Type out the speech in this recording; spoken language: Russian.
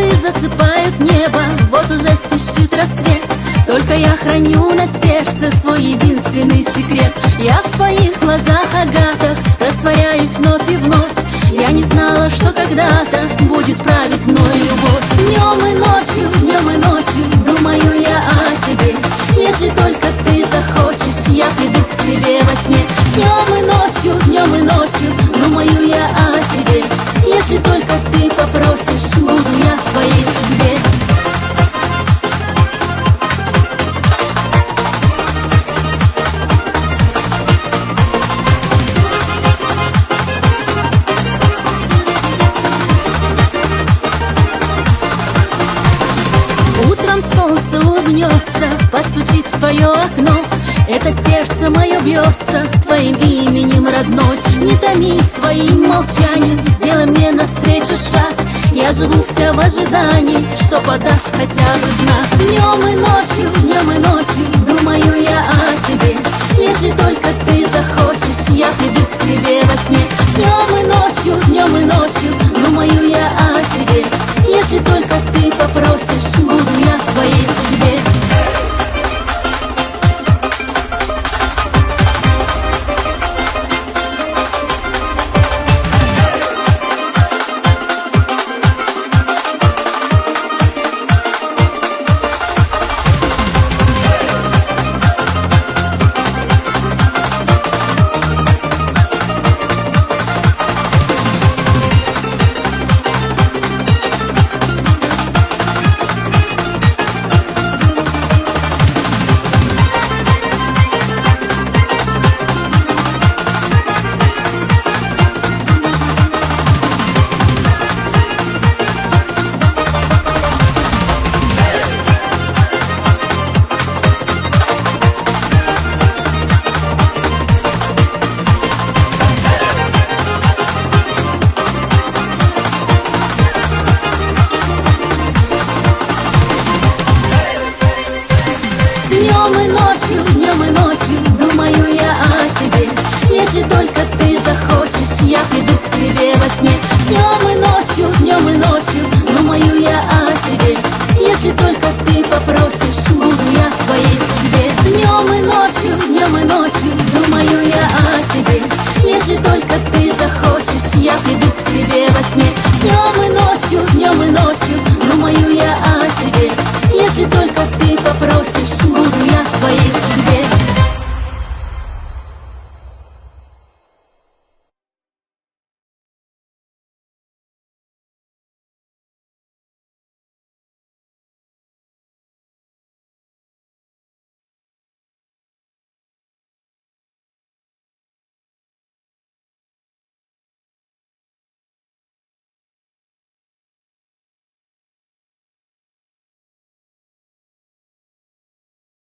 Звезды засыпают небо, вот уже спешит рассвет. Только я храню на сердце свой единственный секрет. Я в твоих глазах, Агатах, растворяюсь вновь и вновь. Я не знала, что когда-то будет править мной любовь. Днем и ночью думаю я о тебе. Если только ты захочешь, я приду к тебе во сне. Днем и ночью думаю я о тебе. Если только ты попросишь, буду я в твоей судьбе. Утром солнце улыбнется, постучит в твое окно. Это сердце мое бьется твоим именем, родной. Не томи своим молчанием, сделай мне навстречу шаг. Я живу вся в ожидании, что подашь хотя бы знак. Днем и ночью думаю я о тебе. Если только ты захочешь, я приду к тебе во сне. Днем и ночью